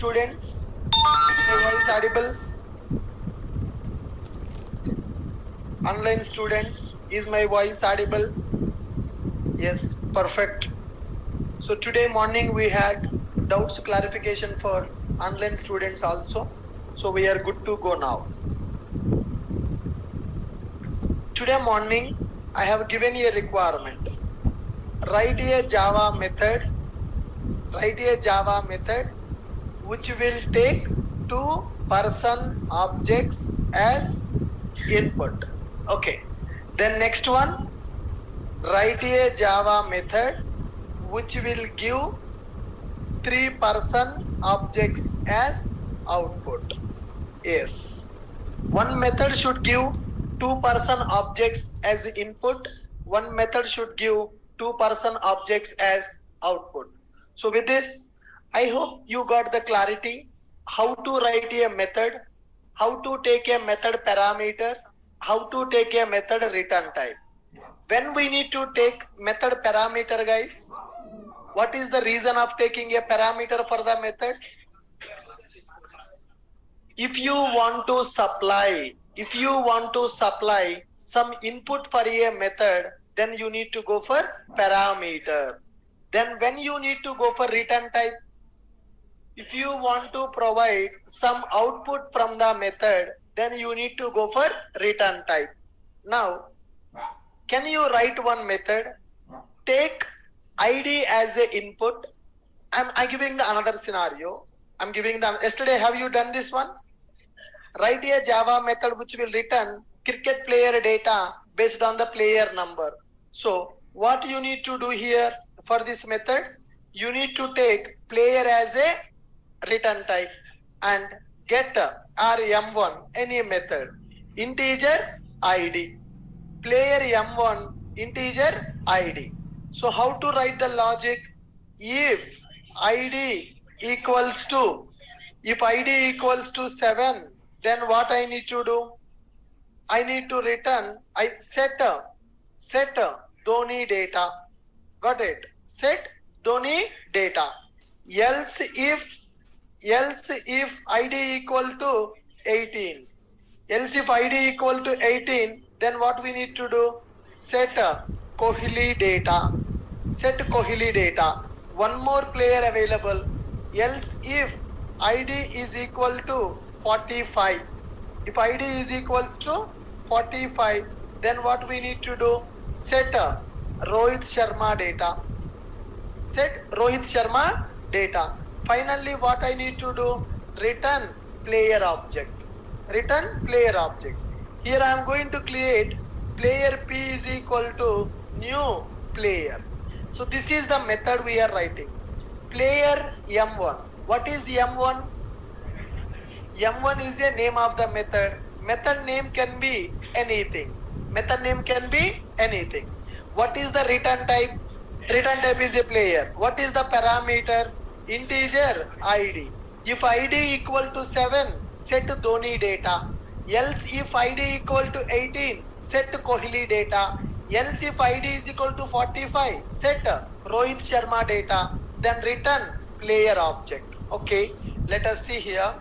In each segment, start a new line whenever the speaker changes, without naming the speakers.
students? My voice audible? Online students, is my voice audible? Yes, perfect. So today morning we had doubts clarification for online students also. So we are good to go now. Today morning I have given you a requirement. Write a Java method. Write a Java method which will take two person objects as input. Okay. Then next one, write a Java method which will give three person objects as output. Yes. One method should give two person objects as input. One method should give two person objects as output. So with this, I hope you got the clarity how to write a method, how to take a method parameter, how to take a method return type. When we need to take method parameter, guys, what is the reason of taking a parameter for the method? If you want to supply some input for a method, then you need to go for parameter. Then when you need to go for return type, if you want to provide some output from the method, then you need to go for return type. Now, can you write one method, take id as a input? I'm giving the another scenario. Yesterday have you done this one? Write a Java method which will return cricket player data based on the player number. So what you need to do here for this method? You need to take player as a return type and get rm1 any method integer id, player m1 integer id. So how to write the logic? If id equals to 7, then what I need to do? I need to return, I set Dhoni data. Got it? Set Dhoni data. Else if id equal to 18, then what we need to do? Set Kohli data. One more player available. Else if id is equal to 45, if id is equals to 45, then what we need to do? Set Rohit Sharma data. Finally what I need to do? Return player object. Here I am going to create player p is equal to new player. So this is the method we are writing. Player m1. What is m1? M1 is a name of the method. Method name can be anything. What is the return type? Return type is a player. What is the parameter? Integer id. If id equal to 7, set Dhoni data. Else if id equal to 18, set Kohli data. Else if id is equal to 45, set Rohit Sharma data. Then return player object. Okay, let us see here.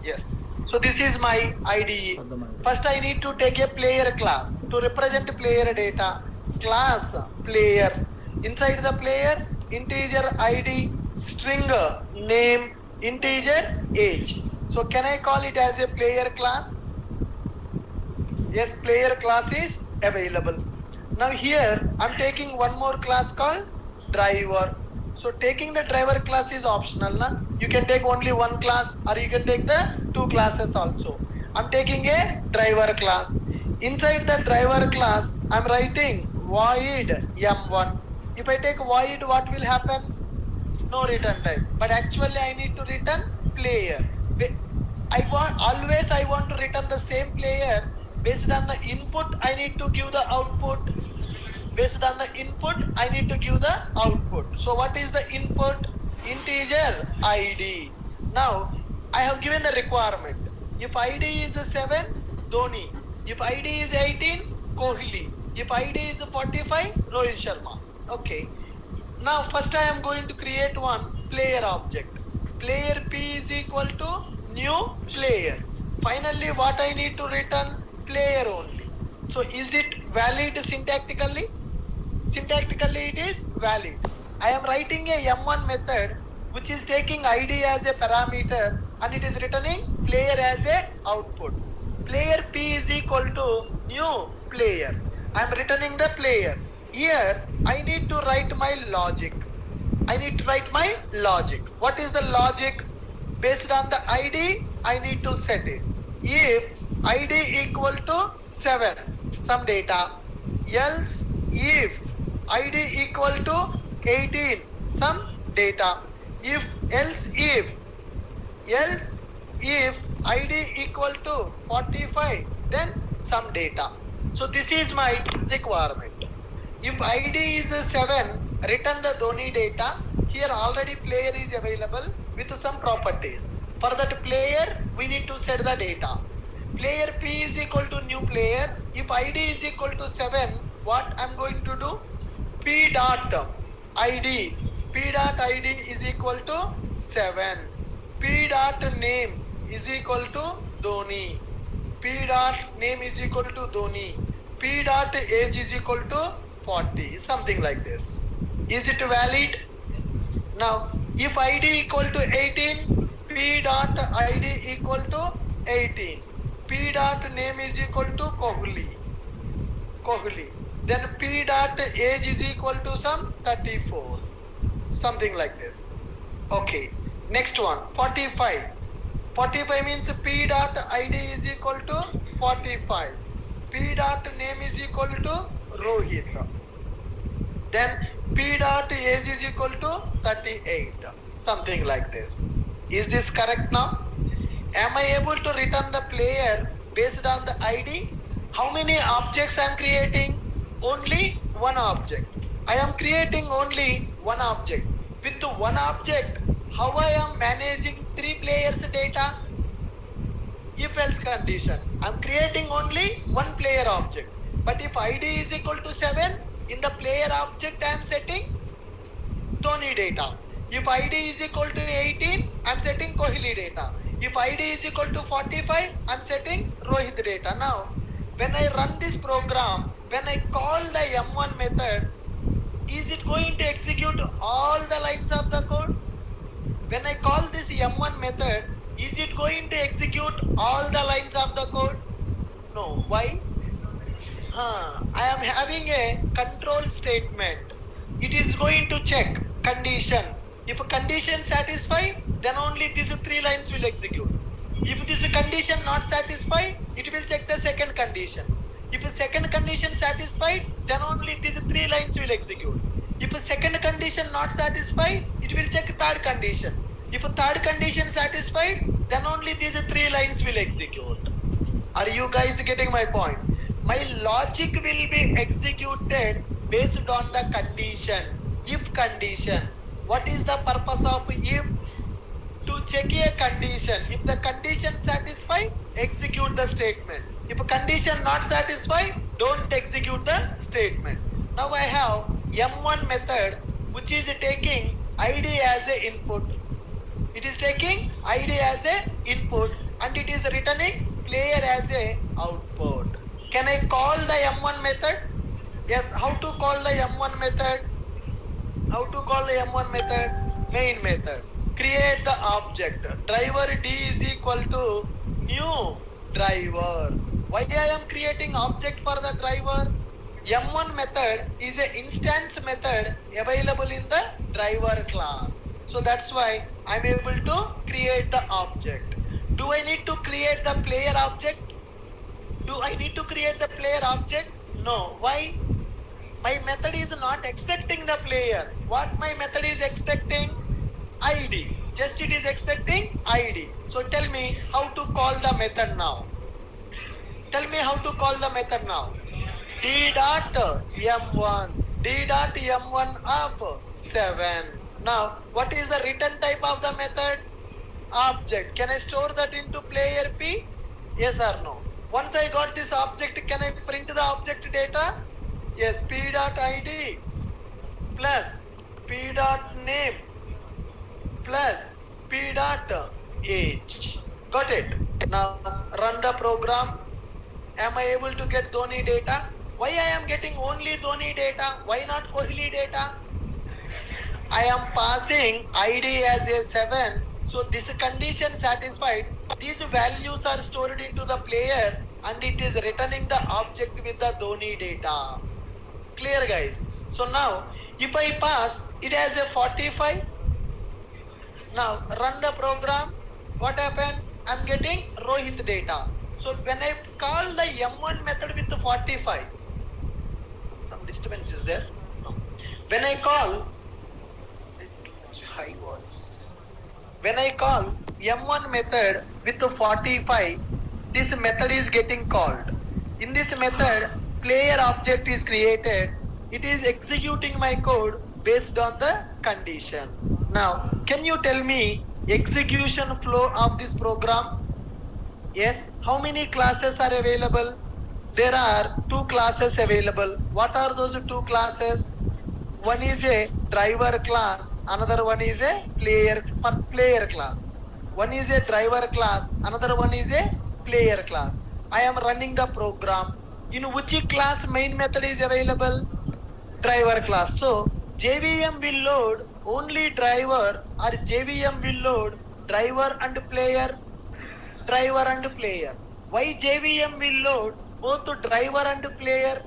Yes. So this is my IDE. First I need to take a player class to represent player data. Class player. Inside the player, integer ID, string name, integer age. So can I call it as a player class? Yes, player class is available. Now here I'm taking one more class called driver. So taking the driver class is optional. Na? You can take only one class or you can take the two classes also. I'm taking a driver class. Inside the driver class, I'm writing void m1. If I take void, what will happen? No return type. But actually I need to return player. I want to return the same player. Based on the input, I need to give the output. So what is the input? Integer ID. Now I have given the requirement. If ID is 7, Dhoni. If ID is 18, Kohli. If ID is 45, Rohit Sharma. Okay. Now first I am going to create one player object. Player P is equal to new player. Finally what I need to return? Player only. So is it valid syntactically? Syntactically it is valid. I am writing a M1 method which is taking ID as a parameter and it is returning player as a output. Player P is equal to new player. I am returning the player. Here I need to write my logic. I need to write my logic. What is the logic? Based on the ID, I need to set it. If ID equal to 7, some data. Else if ID equal to 18, some data. Else if ID equal to 45, then some data. So this is my requirement. If ID is 7, return the Dhoni data. Here already player is available with some properties. For that player, we need to set the data. Player P is equal to new player. If ID is equal to 7, what I am going to do? P dot ID is equal to 7. P dot name is equal to Dhoni. P dot name is equal to Dhoni. P dot age is equal to 40, something like this. Is it valid? Now, if ID equal to 18, P dot ID equal to 18. P dot name is equal to Kohli. Then P dot age is equal to some 34. Something like this. Okay. Next one, 45. 45 means P dot ID is equal to 45. P dot name is equal to Rohit. Then P dot age is equal to 38. Something like this. Is this correct now? Am I able to return the player based on the ID? How many objects I am creating? Only one object. I am creating only one object. With one object, how I am managing 3 players data? If else condition. I am creating only one player object. But if ID is equal to 7, in the player object I am setting Dhoni data. If ID is equal to 18, I am setting Kohli data. If ID is equal to 45, I am setting Rohit data. Now, when I run this program, when I call the M1 method, is it going to execute all the lines of the code? When I call this M1 method, is it going to execute all the lines of the code? No. Why? I am having a control statement. It is going to check condition. If a condition satisfied, then only these 3 lines will execute. If this condition not satisfied, it will check the second condition. If a second condition satisfied, then only these 3 lines will execute. If a second condition not satisfied, it will check third condition. If a third condition satisfied, then only these 3 lines will execute. Are you guys getting my point? My logic will be executed based on the condition. If condition. What is the purpose of if? To check a condition. If the condition satisfied, execute the statement. If a condition not satisfied, don't execute the statement. Now I have M1 method which is taking ID as a input. It is taking ID as a input and it is returning player as a output. Can I call the M1 method? Yes. How to call the M1 method? How to call the M1 method? Main method. Create the object. Driver D is equal to new driver. Why I am creating object for the driver? M1 method is an instance method available in the driver class. So that's why I am able to create the object. Do I need to create the player object? Do I need to create the player object? No. Why? My method is not expecting the player. What my method is expecting? ID. Just it is expecting ID. So tell me how to call the method now. Tell me how to call the method now. D dot M1. D dot M1 of 7. Now, what is the return type of the method? Object. Can I store that into player P? Yes or no? Once I got this object, can I print the object data? Yes. P dot ID dot name plus p dot age. Got it? Now run the program. Am I able to get Dhoni data? Why I am getting only Dhoni data? Why not Kohli data? I am passing ID as a 7. So this condition satisfied. These values are stored into the player and it is returning the object with the Dhoni data. Clear guys? So now if I pass it as a 45. Now run the program. What happened? I am getting Rohit data. So when I call the M1 method with 45, some disturbance is there. No. When I call high voice. When I call M1 method with 45, this method is getting called. In this method, player object is created. It is executing my code based on the condition. Now, can you tell me execution flow of this program? Yes. How many classes are available? There are 2 classes available. What are those 2 classes? One is a driver class, another one is a player class. One is a driver class, another one is a player class. I am running the program. In which class main method is available? Driver class. So JVM will load only driver, or JVM will load driver and player. Driver and player. Why JVM will load both driver and player?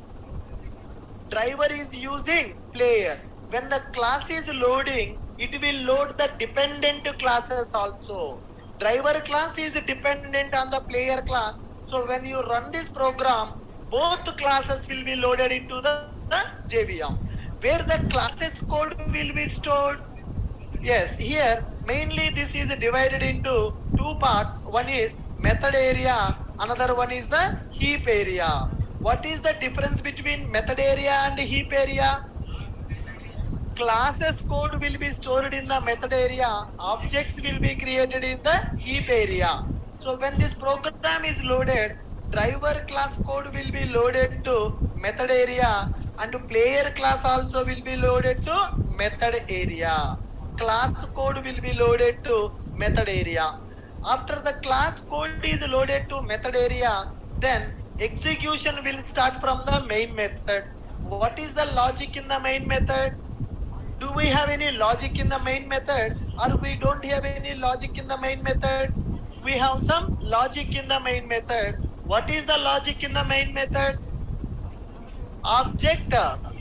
Driver is using player. When the class is loading, it will load the dependent classes also. Driver class is dependent on the player class. So when you run this program, both classes will be loaded into the JVM. Where the classes code will be stored? Yes, here mainly this is divided into 2 parts. One is method area, another one is the heap area. What is the difference between method area and heap area? Classes code will be stored in the method area, objects will be created in the heap area. So when this program is loaded, driver class code will be loaded to method area and player class also will be loaded to method area. Class code will be loaded to method area. After the class code is loaded to method area, then execution will start from the main method. What is the logic in the main method? Do we have any logic in the main method, or we don't have any logic in the main method? We have some logic in the main method. What is the logic in the main method? Object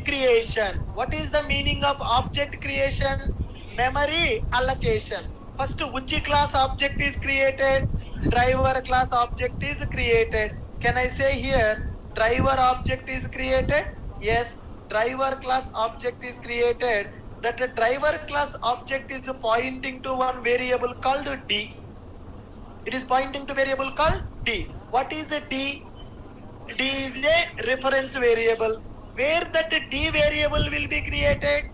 creation. What is the meaning of object creation? Memory allocation. First, which class object is created? Driver class object is created. Can I say here driver object is created? Yes, driver class object is created. That driver class object is pointing to one variable called D. It is pointing to variable called D. What is the D? D is a reference variable. Where that D variable will be created?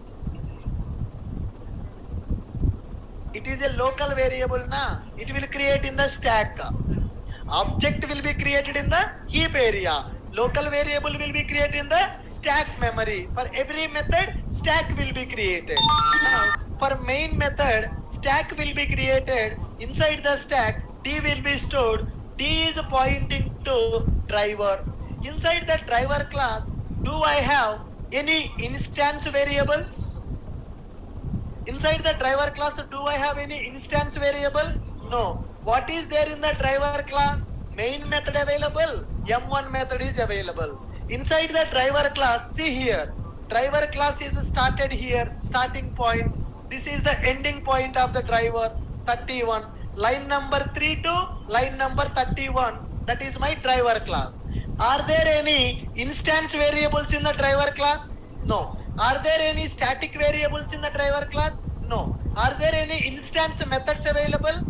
It is a local variable, na? It will create in the stack. Object will be created in the heap area. Local variable will be created in the stack memory. For every method, stack will be created. Now, for main method, stack will be created. Inside the stack, D will be stored. D is pointing to driver. Inside the driver class, do I have any instance variables? Inside the driver class, do I have any instance variable? No. What is there in the driver class? Main method available, M1 method is available. Inside the driver class, see here, driver class is started here, starting point. This is the ending point of the driver, 31. Line number 3 to line number 31, that is my driver class. Are there any instance variables in the driver class? No. Are there any static variables in the driver class? No. Are there any instance methods available?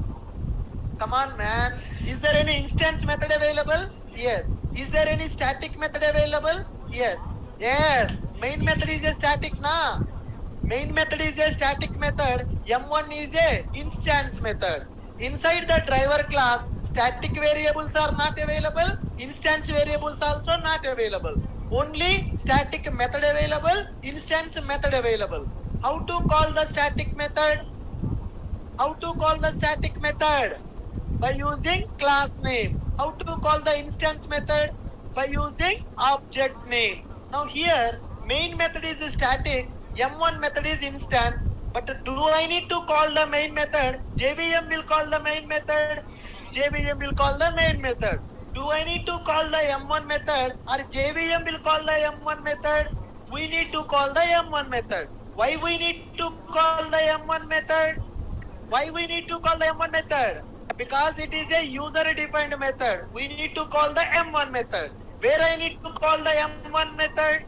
Come on, man. Is there any instance method available? Yes. Is there any static method available? Yes. Yes. Main method is a static, na? Main method is a static method. M1 is a instance method. Inside the driver class, static variables are not available. Instance variables also not available. Only static method available, instance method available. How to call the static method? How to call the static method? By using class name. How to call the instance method? By using object name. Now here, main method is static, M1 method is instance. But do I need to call the main method? JVM will call the main method. JVM will call the main method. Do I need to call the M1 method or JVM will call the M1 method? We need to call the M1 method. Why we need to call the M1 method? Why we need to call the M1 method? Because it is a user defined method. We need to call the M1 method. Where I need to call the M1 method?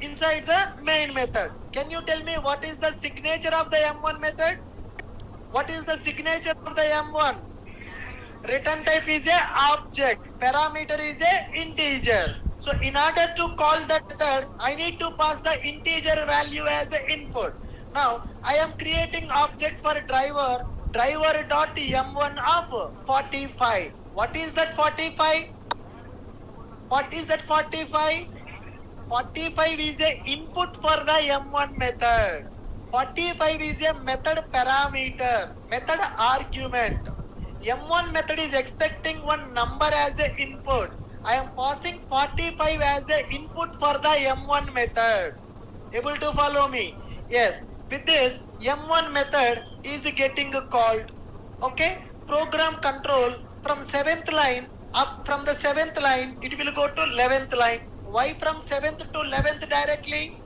Inside the main method. Can you tell me what is the signature of the M1 method? What is the signature of the M1? Return type is a object. Parameter is a integer. So in order to call that method, I need to pass the integer value as the input. Now I am creating object for driver. Driver.m1 of 45. What is that 45? What is that 45? 45 is a input for the M1 method. 45 is a method parameter, method argument. M1 method is expecting one number as the input. I am passing 45 as the input for the M1 method. Able to follow me? Yes. With this, M1 method is getting called. Okay. Program control from 7th line up from the 7th line, it will go to 11th line. Why from 7th to 11th directly?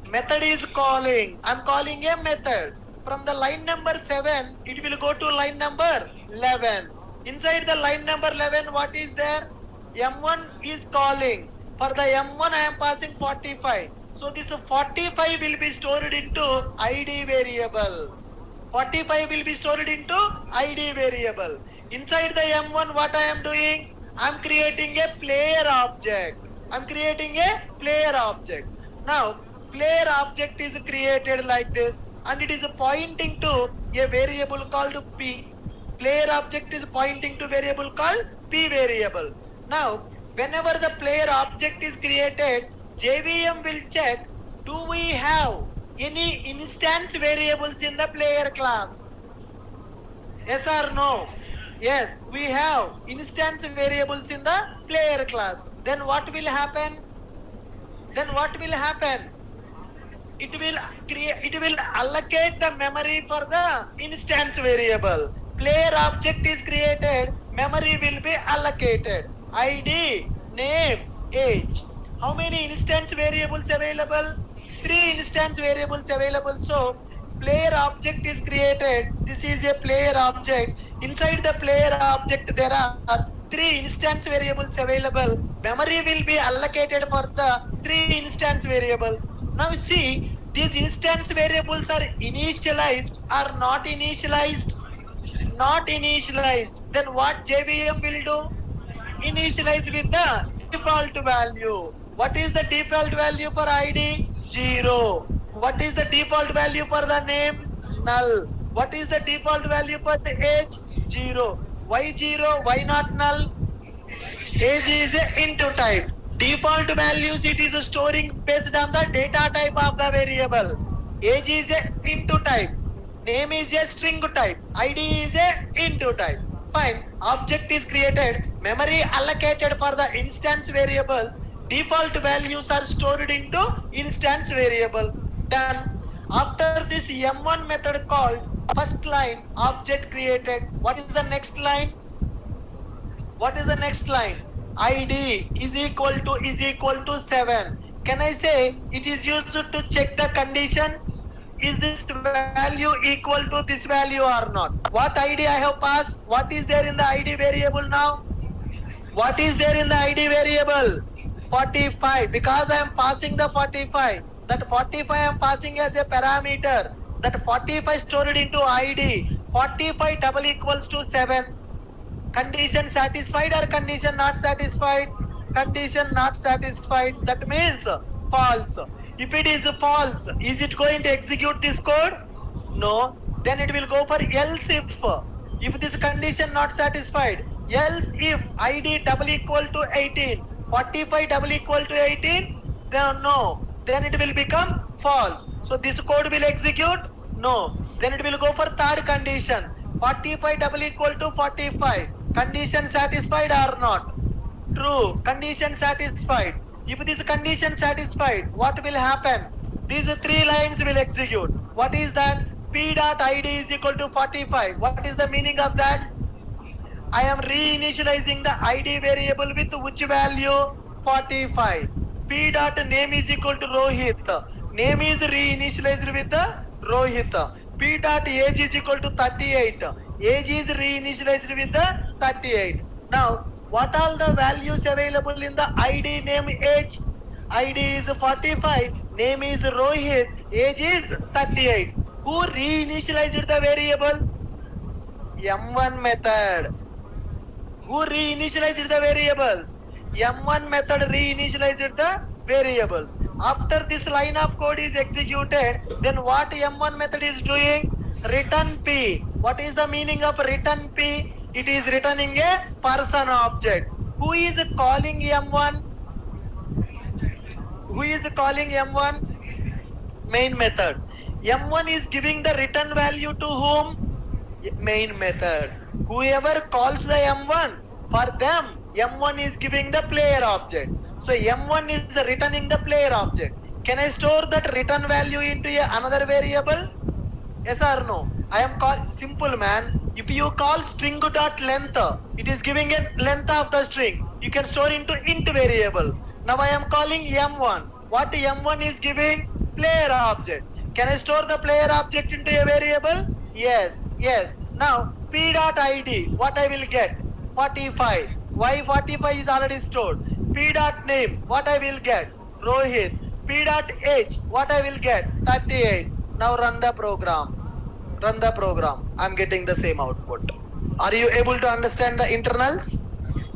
Method is calling. I am calling a method. From the line number 7, it will go to line number 11. Inside the line number 11, what is there? M1 is calling. For the M1, I am passing 45. So this 45 will be stored into ID variable. 45 will be stored into ID variable. Inside the M1, what I am doing? I am creating a player object. I am creating a player object. Now, player object is created like this, and it is pointing to a variable called P. Player object is pointing to variable called P variable. Now, whenever the player object is created, JVM will check, do we have any instance variables in the player class? Yes or no? Yes, we have instance variables in the player class. Then what will happen? Then what will happen? It will allocate the memory for the instance variable. Player object is created, memory will be allocated. ID, name, age. How many instance variables available? 3 instance variables available. So player object is created. This is a player object. Inside the player object there are 3 instance variables available. Memory will be allocated for the 3 instance variables. Now see, these instance variables are initialized or not initialized? Not initialized. Then what JVM will do? Initialize with the default value. What is the default value for ID? 0. What is the default value for the name? Null. What is the default value for the age? 0. Why 0? Why not null? Age is a into type. Default values it is storing based on the data type of the variable. Age is a into type. Name is a string type. ID is a into type. Fine. Object is created. Memory allocated for the instance variables. Default values are stored into instance variable. Done. After this M1 method called, first line object created. What is the next line? What is the next line? ID is equal to 7. Can I say it is used to check the condition? Is this value equal to this value or not? What ID I have passed? What is there in the ID variable now? What is there in the ID variable? 45. Because I am passing the 45. That 45 I am passing as a parameter. That 45 stored into ID. 45 double equals to 7. Condition satisfied or condition not satisfied? Condition not satisfied. That means false. If it is false, is it going to execute this code? No. Then it will go for else if. If this condition not satisfied, else if ID double equal to 18, 45 double equal to 18, then no. Then it will become false. So this code will execute? No. Then it will go for third condition. 45 double equal to 45. Condition satisfied or not? True. Condition satisfied. If this condition satisfied, what will happen? These three lines will execute. What is that? P dot ID is equal to 45. What is the meaning of that? I am reinitializing the ID variable with which value? 45. P dot name is equal to Rohit. Name is reinitialized with the Rohit. P dot age is equal to 38. Age is reinitialized with the 38. Now, what are the values available in the ID name age? ID is 45. Name is Rohit. Age is 38. Who reinitialized the variables? M1 method. Who reinitialized the variables? M1 method reinitialized the variables. After this line of code is executed, then what M1 method is doing? Return P. What is the meaning of return P? It is returning a person object. Who is calling M1? Who is calling M1? Main method. M1 is giving the return value to whom? Main method. Whoever calls the M1, for them, M1 is giving the player object. So M1 is returning the player object. Can I store that return value into another variable? Yes or no? I am simple man. If you call string dot length, it is giving a length of the string. You can store into int variable. Now I am calling M1. What M1 is giving? Player object. Can I store the player object into a variable? Yes, yes. Now P dot ID, what I will get? 45. Why 45 is already stored? P dot name, what I will get? Rohit. P dot age, what I will get? 38. Now run the program. Run the program. I'm getting the same output. Are you able to understand the internals?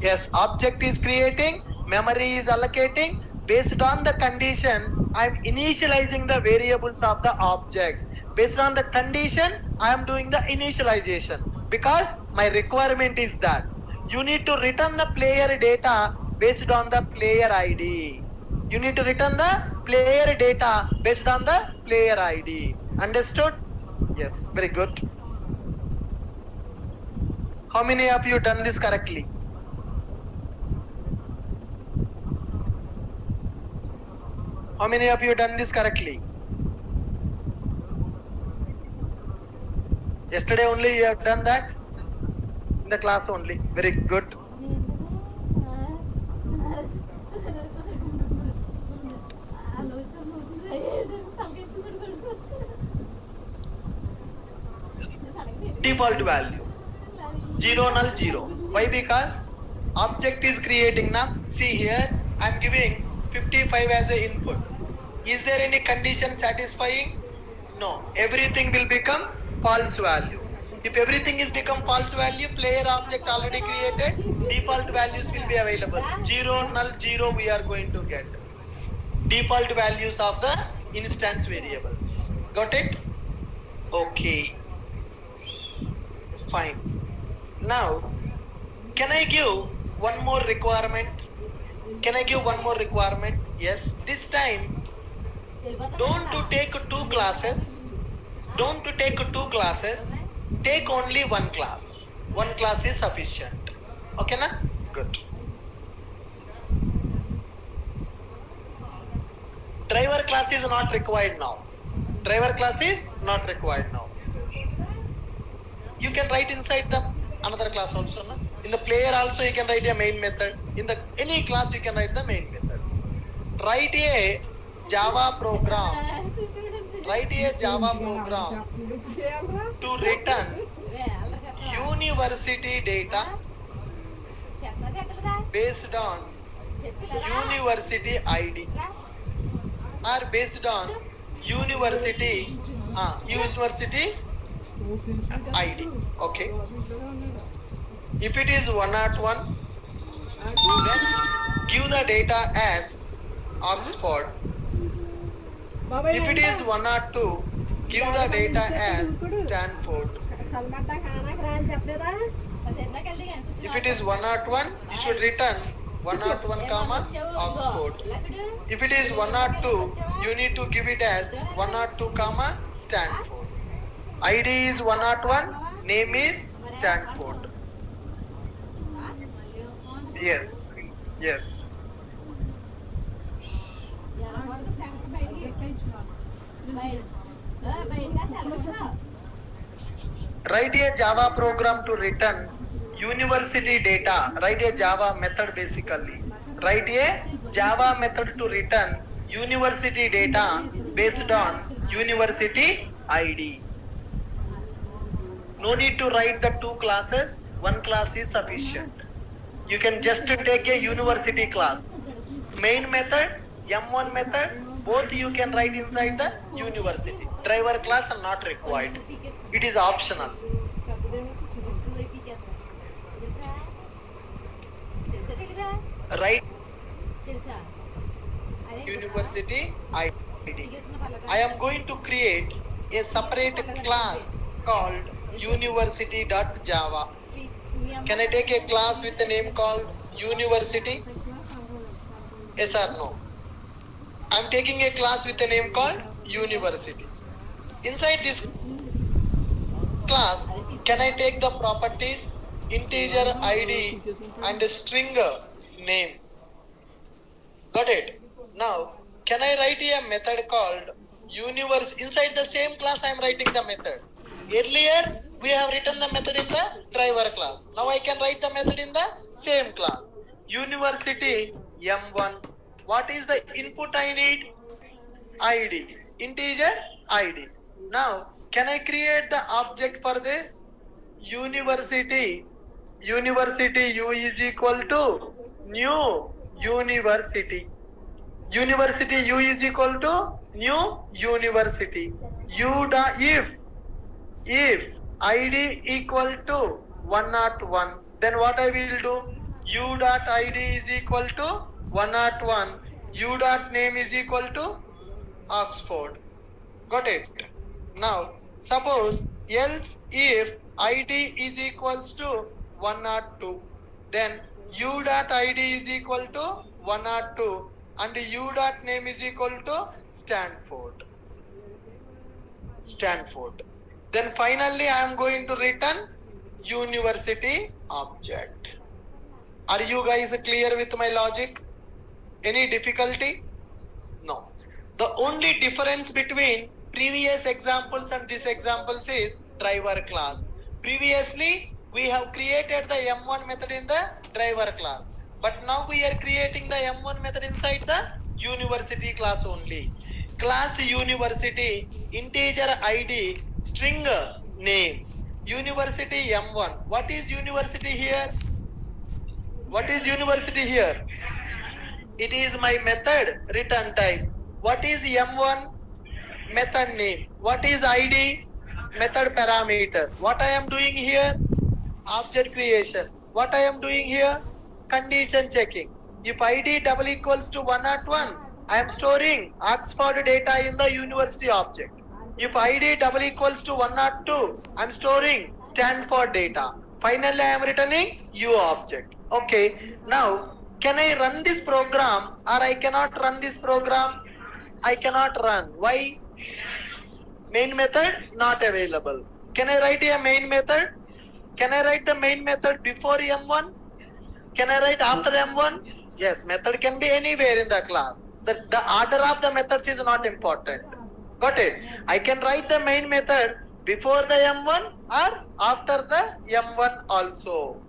Yes, object is creating, memory is allocating. Based on the condition, I'm initializing the variables of the object. Based on the condition, I am doing the initialization because my requirement is that you need to return the player data based on the player ID. You need to return the player data based on the player ID. Understood? Yes, very good. How many of you done this correctly? How many of you done this correctly? Yesterday only you have done that? In the class only. Very good. Default value 0 null 0. Why? Because object is creating now. See here, I am giving 55 as an input. Is there any condition satisfying? No. Everything will become false value. If everything is become false value, player object already created, default values will be available. 0 null 0 we are going to get. Default values of the instance variables. Got it? Okay. Fine. Now, can I give one more requirement? Can I give one more requirement? Yes. This time, don't to take two classes. Don't to take two classes. Take only one class. One class is sufficient. Okay, na? Good. Driver class is not required now. Driver class is not required now. You can write inside the another class also. No? In the player also you can write a main method. In the any class you can write the main method. Write a Java program. Write a Java program to return university data based on university ID or based on university ID. Okay. If it is 101, then give the data as Oxford. If it is 102, give the data as Stanford. If it is 101, you should return 101 comma Oxford. If it is 102, you need to give it as 102 comma Stanford. ID is 101, name is Stanford. Yes, yes. Write a Java program to return university data. Write a Java method basically. Write a Java method to return university data based on university ID. No need to write the two classes. One class is sufficient. You can just take a university class. Main method, M1 method, both you can write inside the university. Driver class are not required. It is optional. Write university ID. I am going to create a separate class called university.java. Can I take a class with a name called university? Yes or no? I am taking a class with a name called university. Inside this class, can I take the properties integer ID and string name? Got it? Now, can I write a method called universe? Inside the same class, I am writing the method. Earlier, we have written the method in the driver class. Now I can write the method in the same class. University M1. What is the input I need? ID. Integer ID. Now, can I create the object for this? University. University U is equal to new university. University U is equal to new university. U dot if ID equal to 101, then what I will do? U dot ID is equal to 101. U dot name is equal to Oxford. Got it? Now, suppose else if ID is equals to 102, then U dot ID is equal to 102 and U dot name is equal to Stanford. Stanford. Then finally I am going to return university object. Are you guys clear with my logic? Any difficulty? No. The only difference between previous examples and this examples is driver class. Previously we have created the M1 method in the driver class, but now we are creating the M1 method inside the university class only. Class university, integer ID, string name, university M1. What is university here? What is university here? It is my method return type. What is M1? Method name. What is ID? Method parameter. What I am doing here? Object creation. What I am doing here? Condition checking. If ID double equals to 101, I am storing Oxford data in the university object. If ID double equals to 102, I am storing Stanford data. Finally, I am returning U object. Okay. Now, can I run this program or I cannot run this program? I cannot run. Why? Main method not available. Can I write a main method? Can I write the main method before M1? Can I write after M1? Yes, method can be anywhere in the class. The order of the methods is not important. Got it? I can write the main method before the M1 or after the M1 also.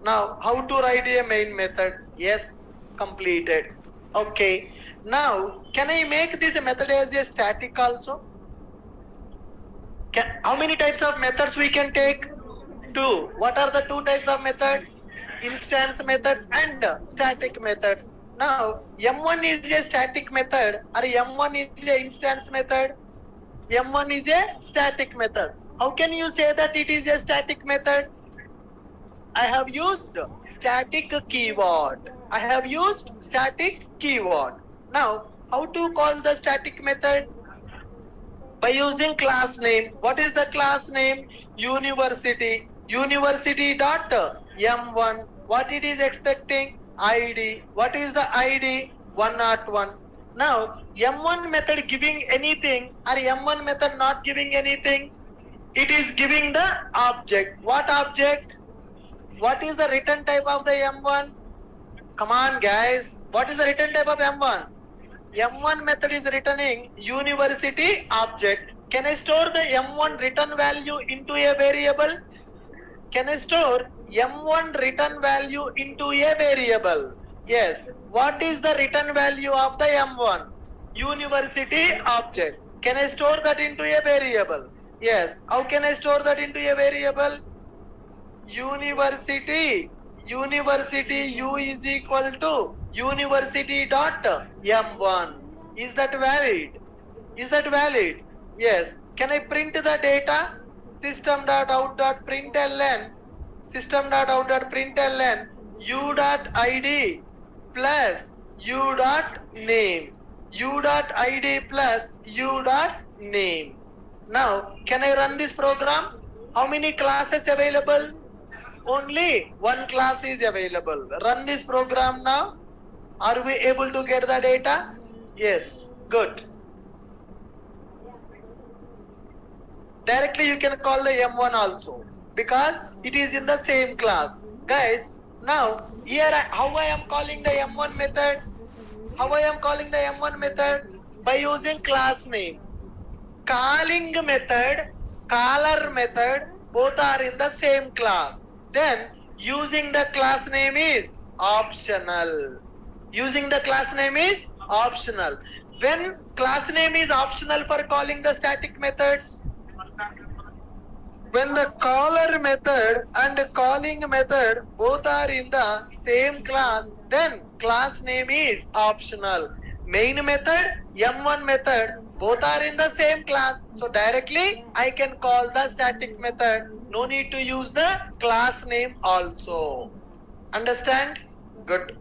Now, how to write a main method? Yes, completed. Okay. Now, can I make this method as a static also? How many types of methods we can take? Two. What are the two types of methods? Instance methods and static methods. Now, M1 is a static method or M1 is a instance method? M1 is a static method. How can you say that it is a static method? I have used static keyword. I have used static keyword. Now, how to call the static method? By using class name. What is the class name? University. University dot M1. What it is expecting? ID. What is the ID? 101. Now, M1 method giving anything or M1 method not giving anything? It is giving the object. What object? What is the return type of the M1? Come on guys. What is the return type of M1? M1 method is returning university object. Can I store the M1 return value into a variable? Can I store M1 return value into a variable? Yes. What is the return value of the M1? University object. Can I store that into a variable? Yes. How can I store that into a variable? University U is equal to university dot M1. Is that valid? Is that valid? Yes. Can I print the data? System.out.println u.id plus u.name u.id plus u.name. Now, can I run this program? How many classes available? Only one class is available. Run this program now. Are we able to get the data? Yes. Good. Directly you can call the M1 also because it is in the same class. Guys, now here how I am calling the M1 method? How I am calling the M1 method? By using class name. Calling method, caller method, both are in the same class. Then using the class name is optional. Using the class name is optional. When class name is optional for calling the static methods? When the caller method and calling method both are in the same class, then class name is optional. Main method, M1 method, both are in the same class. So directly I can call the static method. No need to use the class name also. Understand? Good.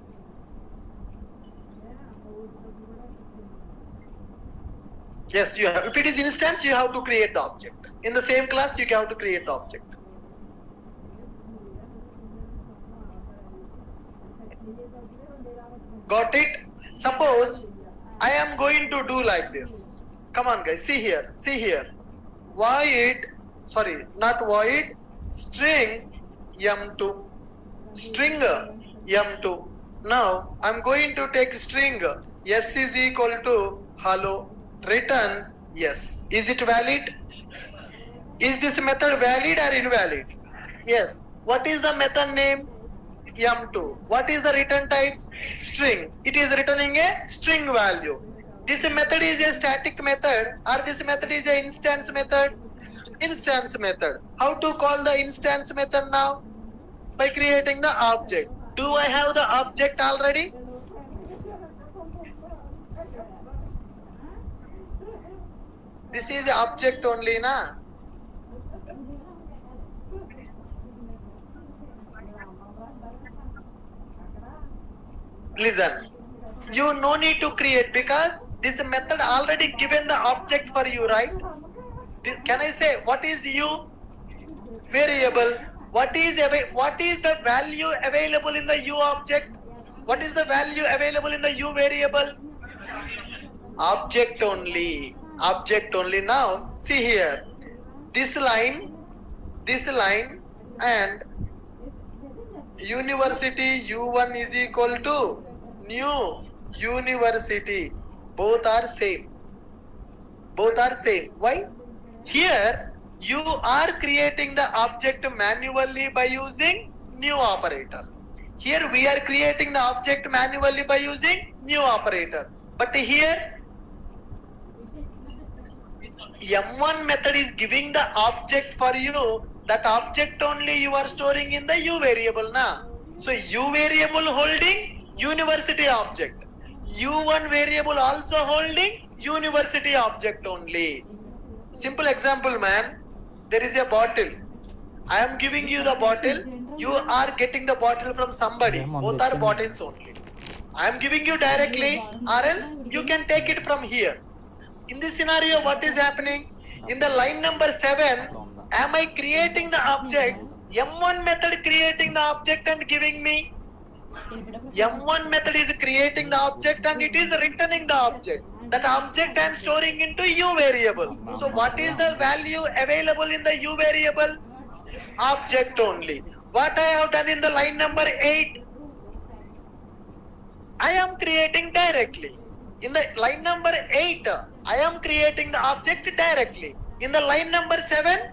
Yes, you have. If it is instance, you have to create the object. In the same class, you have to create the object. Got it? Suppose I am going to do like this. Come on guys, see here, see here. Void, sorry, not void, string M2. String M2. Now, I am going to take string S is equal to hello. Return yes. Is it valid? Is this method valid or invalid? Yes. What is the method name? M2. What is the return type? String. It is returning a string value. This method is a static method or this method is an instance method? Instance method. How to call the instance method now? By creating the object. Do I have the object already? This is the object only, na? Listen, you no need to create because this method already given the object for you, right? Can I say what is u? Variable. What is the value available in the u object? What is the value available in the u variable? Object only. Object only. Now see here. This line and university u1 is equal to new university. Both are same. Both are same. Why? Here you are creating the object manually by using new operator. Here we are creating the object manually by using new operator. But here M1 method is giving the object for you. That object only you are storing in the u variable na. So u variable holding university object. U1 variable also holding university object only. Simple example, man. There is a bottle. I am giving you the bottle. You are getting the bottle from somebody. Both are bottles only. I am giving you directly, or else you can take it from here. In this scenario, what is happening? In the line number 7, am I creating the object? M1 method creating the object and giving me? M1 method is creating the object and it is returning the object. That object I am storing into U variable. So what is the value available in the U variable? Object only. What I have done in the line number 8? I am creating directly. In the line number 8, I am creating the object directly. In the line number 7,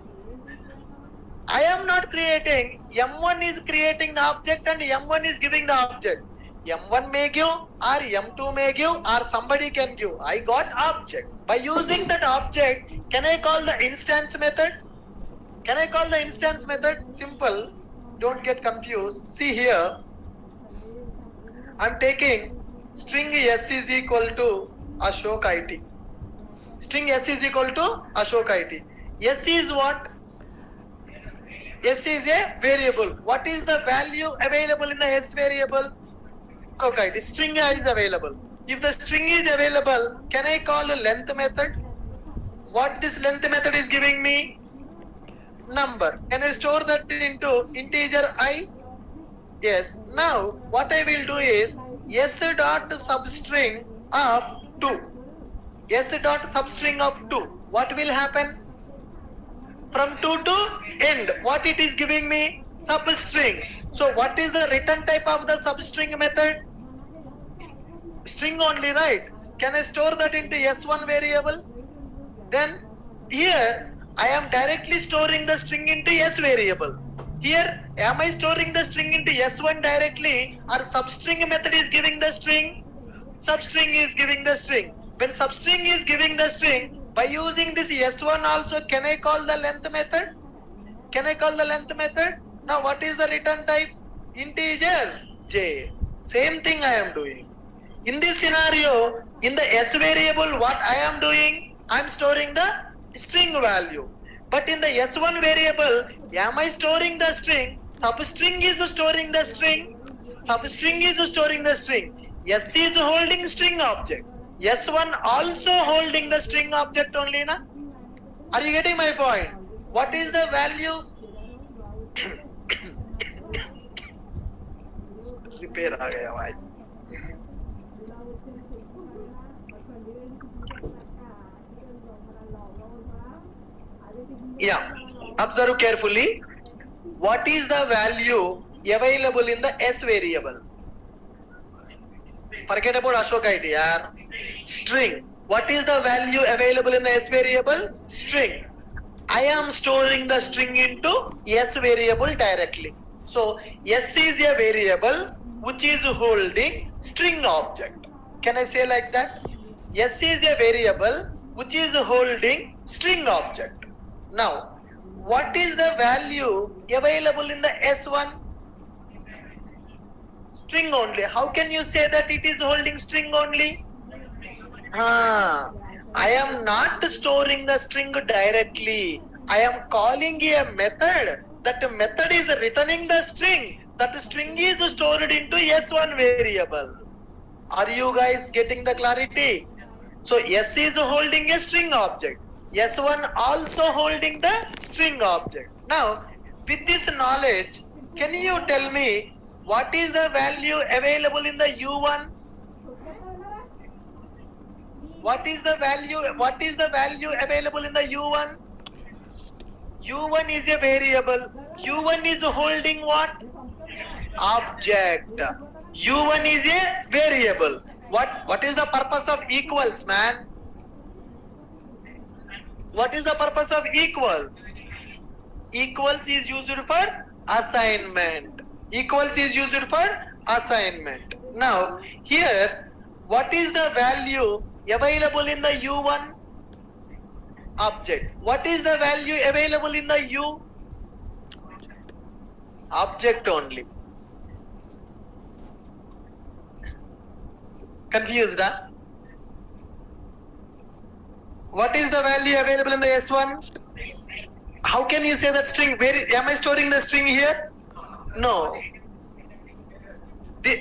I am not creating. M1 is creating the object and M1 is giving the object. M1 may give or M2 may give or somebody can give. I got object. By using that object, can I call the instance method? Can I call the instance method? Simple. Don't get confused. See here. I'm taking string S is equal to Ashok IT. String S is equal to Ashok IT. S is what? S is a variable. What is the value available in the S variable? Okay, the string is available. If the string is available, can I call a length method? What this length method is giving me? Number. Can I store that into integer I? Yes. Now, what I will do is S dot substring of 2. S dot substring of 2. What will happen? From 2 to end. What it is giving me? Substring. So what is the return type of the substring method? String only, right? Can I store that into S1 variable? Then here I am directly storing the string into S variable. Here am I storing the string into S1 directly or substring method is giving the string? Substring is giving the string. When substring is giving the string, by using this S1 also, can I call the length method? Can I call the length method? Now what is the return type? Integer J. Same thing I am doing. In this scenario, in the S variable, what I am doing? I am storing the string value. But in the S1 variable, am I storing the string? Substring is storing the string. Substring is storing the string. S is holding string object. S1 also holding the string object only, na? Are you getting my point? What is the value? Repair aa gaya bhai. Yeah, observe carefully. What is the value available in the S variable? Forget about Ashok IT, yaar. String. What is the value available in the S variable? String. I am storing the string into S variable directly. So S is a variable which is holding string object. Can I say like that? S is a variable which is holding string object. Now, what is the value available in the S1? String only. How can you say that it is holding string only? I am not storing the string directly. I am calling a method. That method is returning the string. That string is stored into S1 variable. Are you guys getting the clarity? So S is holding a string object. S1 also holding the string object. Now, with this knowledge, can you tell me what is the value available in the U1? What is the value available in the U1? U1 is a variable. U1 is holding what? Object. U1 is a variable. What is the purpose of equals, man? What is the purpose of equals? Equals is used for assignment. Equals is used for assignment. Now, here, what is the value available in the U1? Object. What is the value available in the U? Object only. Confused, huh? What is the value available in the S1? How can you say that string? Where am I storing the string here? No.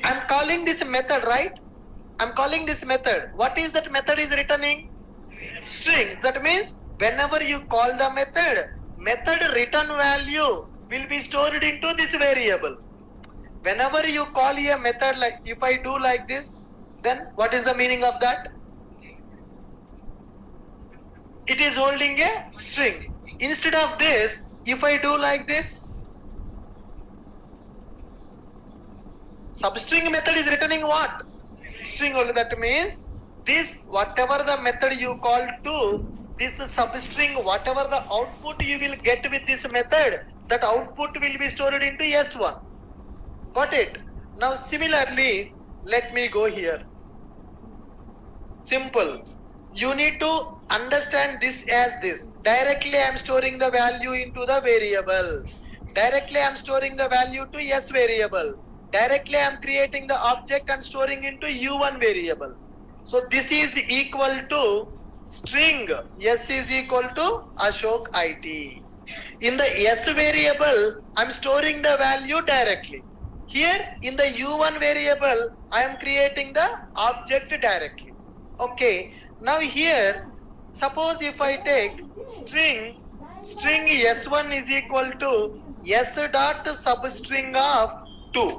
I'm calling this method, right? I'm calling this method. What is that method is returning? String. That means whenever you call the method return value will be stored into this variable. Whenever you call a method, like if I do like this, then what is the meaning of that? It is holding a string. Instead of this, if I do like this, substring method is returning what? String only. That means this, whatever the method you call to, this substring, whatever the output you will get with this method, that output will be stored into S1. Got it? Now similarly, let me go here. Simple. You need to understand this as this. Directly I am storing the value into the variable. Directly I am storing the value to S variable. Directly I am creating the object and storing into U1 variable. So this is equal to string S is equal to Ashok IT. In the S variable, I am storing the value directly. Here in the U1 variable, I am creating the object directly. Okay. Now here, suppose if I take string S1 is equal to S dot substring of 2.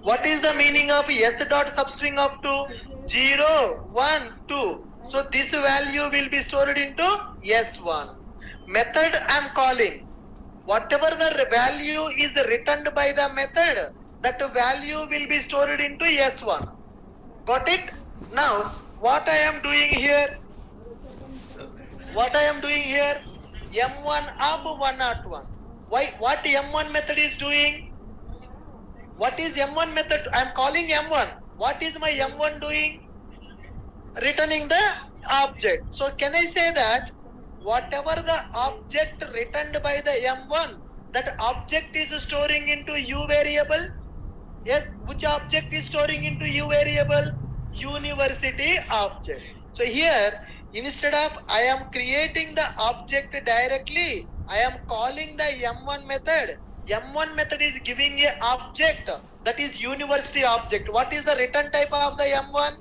What is the meaning of S dot substring of 2? 0, 1, 2. So this value will be stored into S1. Method I am calling. Whatever the value is returned by the method, that value will be stored into S1. Got it? Now, what I am doing here? What I am doing here? M1 of 101. Why? What M1 method is doing? What is M1 method? I am calling M1. What is my M1 doing? Returning the object. So can I say that whatever the object returned by the M1, that object is storing into U variable? Yes, which object is storing into U variable? University object. So here, instead of I am creating the object directly, I am calling the M1 method. M1 method is giving a object, that is university object. What is the return type of the M1?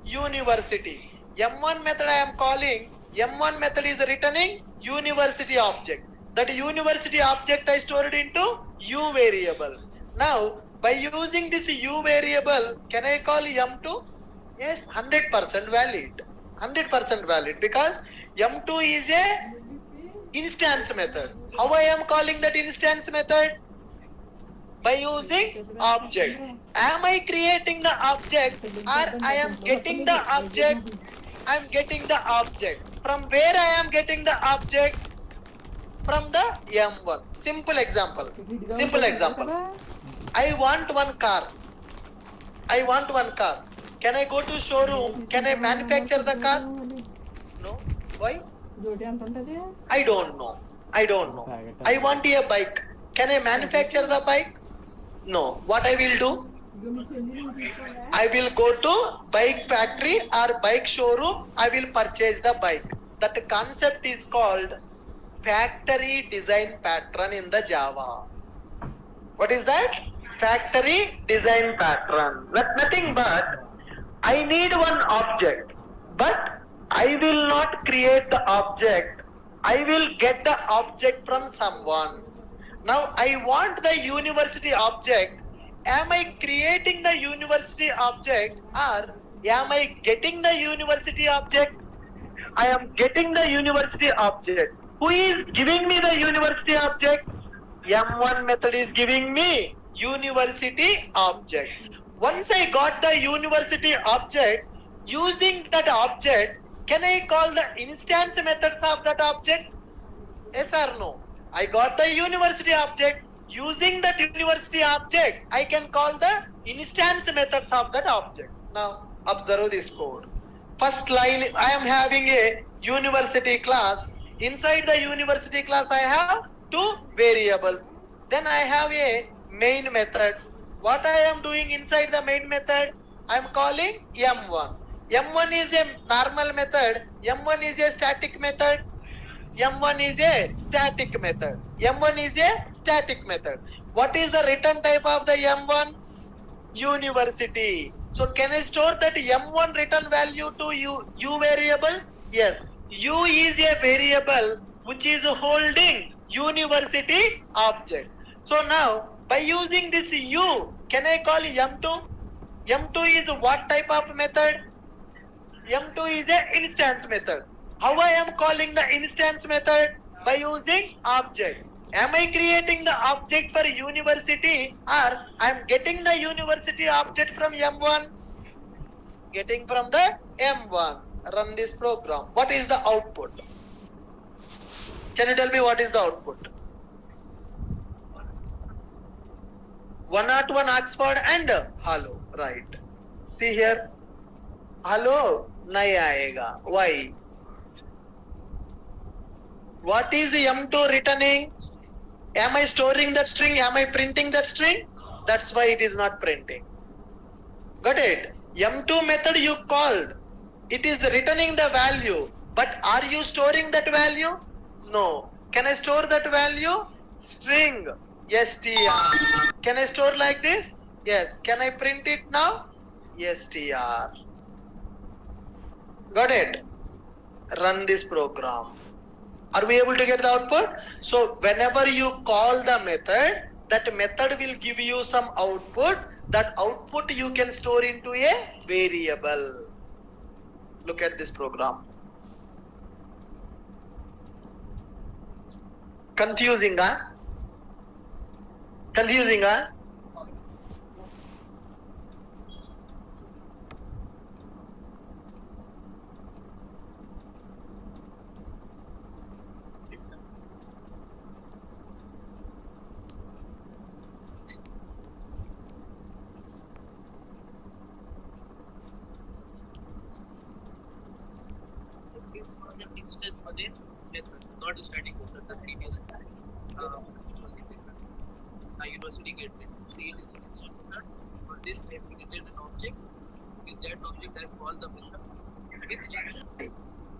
University. M1 method I am calling, M1 method is returning university object. That university object I stored into U variable. Now, by using this U variable, can I call M2? Yes, 100% valid. 100% valid, because M2 is a instance method. How I am calling that instance method? By using object. Am I creating the object, or I am getting the object? I am getting the object. From where I am getting the object? From the M1. Simple example. Simple example. I want one car. I want one car. Can I go to showroom? Can I manufacture the car? No. Why? I don't know. I don't know. I want a bike. Can I manufacture the bike? No. What I will do? I will go to bike factory or bike showroom. I will purchase the bike. That concept is called factory design pattern in the Java. What is that? Factory design pattern. Nothing but I need one object, but I will not create the object. I will get the object from someone. Now I want the university object. Am I creating the university object, or am I getting the university object? I am getting the university object. Who is giving me the university object? M1 method is giving me university object. Once I got the university object, using that object, can I call the instance methods of that object? Yes or no? I got the university object. Using that university object, I can call the instance methods of that object. Now, observe this code. First line, I am having a university class. Inside the university class, I have two variables. Then I have a main method. What I am doing inside the main method? I am calling M1. M1 is a normal method. M1 is a static method. M1 is a static method. M1 is a static method. What is the return type of the M1? University. So can I store that M1 return value to U variable? Yes. U is a variable which is holding university object. So now by using this U, Can I call M2? M2 is what type of method? M2 is a instance method. How I am calling the instance method? By using object. Am I creating the object for university, or I am getting the university object from M1? Getting from the M1. Run this program. What is the output? Can you tell me what is the output? 101 Oxford and hello. Right. See here. Hello. Nahi aayega. Why? What is M2 returning? Am I storing that string? Am I printing that string? That's why it is not printing. Got it? M2 method you called. It is returning the value. But are you storing that value? No. Can I store that value? String. str. Can I store like this? Yes. Can I print it now? str. Got it? Run this program. Are we able to get the output? So whenever you call the method, that method will give you some output. That output you can store into a variable. Look at this program. Confusing, huh? Confusing, huh? Instance for the method, not static method, the previous which was the university gateway. See, it is a instance method. For this, I have created an object. With that object, I have called the method.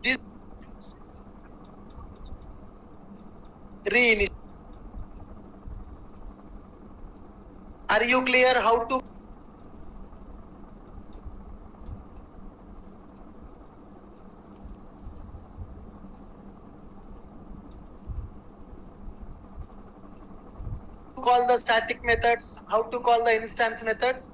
This reinitialize. Are you clear how to? Call the static methods, how to call the instance methods?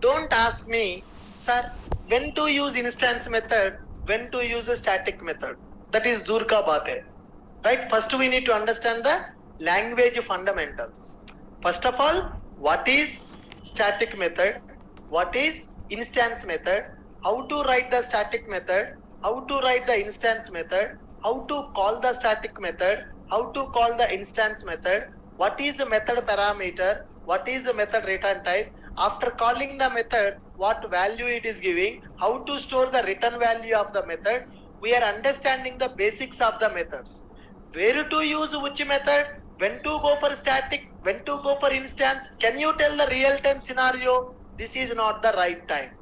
Don't ask me, sir, when to use instance method, when to use a static method. That is dur ka baat hai. Right? First we need to understand the language fundamentals. First of all, what is static method? What is instance method? How to write the static method? How to write the instance method? How to call the static method? How to call the instance method? What is the method parameter? What is the method return type? After calling the method, what value it is giving? How to store the return value of the method? We are understanding the basics of the methods. Where to use which method? When to go for static? When to go for instance? Can you tell the real-time scenario? This is not the right time.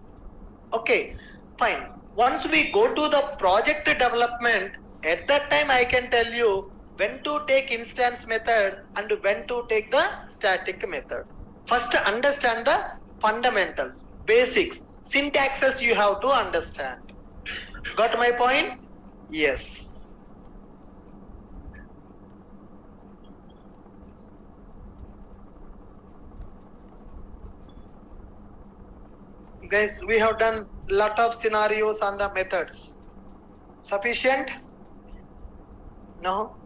Okay, fine. Once we go to the project development, at that time I can tell you when to take instance method and when to take the static method. First understand the fundamentals, basics, syntaxes you have to understand. Got my point? Yes. Guys, we have done lot of scenarios on the methods. Sufficient? No?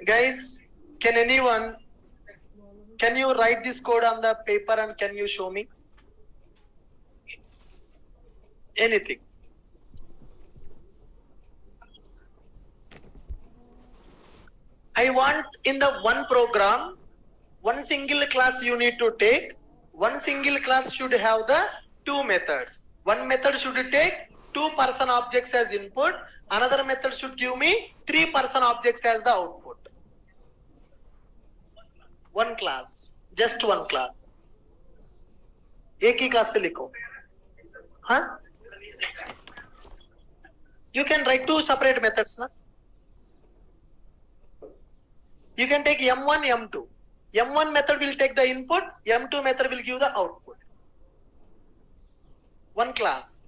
Guys, can you write this code on the paper and can you show me? Anything. I want in the one program, one single class you need to take. One single class should have the two methods. One method should take two person objects as input. Another method should give me 3-person objects as the output. One class, just one class. एक ही class पे लिखो. हाँ? You can write 2 separate methods, na? You can take M1, M2. M1 method will take the input, M2 method will give the output. One class,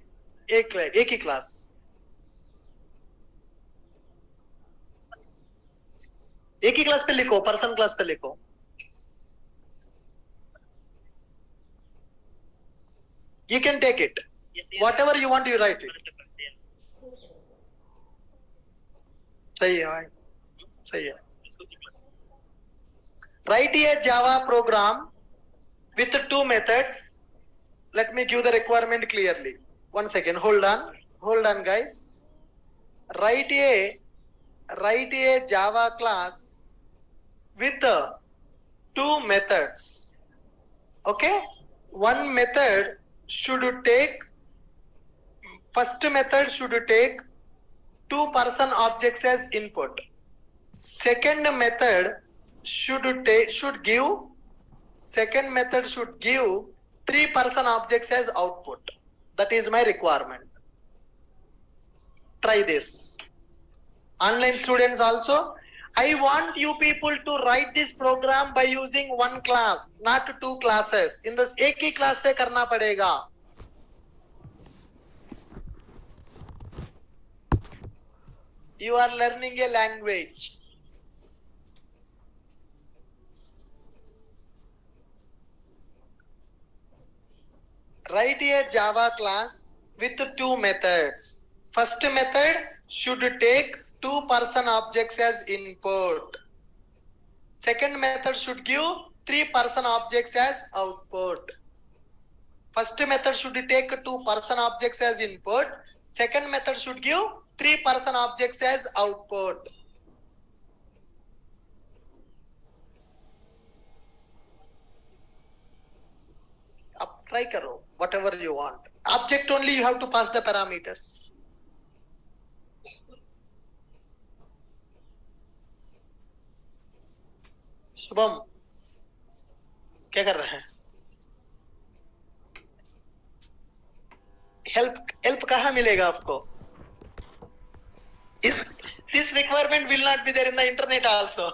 एक ही class. एक ही class पे लिखो, person class पे लिखो. You can take it. Whatever you want, you write it. सही है भाई, सही है. Write a Java program with 2 methods. Let me give the requirement clearly. One second, hold on guys. Write a Java class with 2 methods. Okay, one method should take, first method should take 2-person objects as input. Second method should give 3-person objects as output. That is my requirement. Try this. Online students also, I want you people to write this program by using one class, not 2 classes. In this एक ही class पे करना पड़ेगा. You are learning a language. Write a Java class with 2 methods. First method should take 2-person objects as input. Second method should give 3-person objects as output. First method should take 2-person objects as input. Second method should give 3-person objects as output. Up try karo, whatever you want. Object only you have to pass the parameters. Shubham क्या कर रहे हैं? Help कहाँ मिलेगा आपको? This requirement will not be there in the internet also.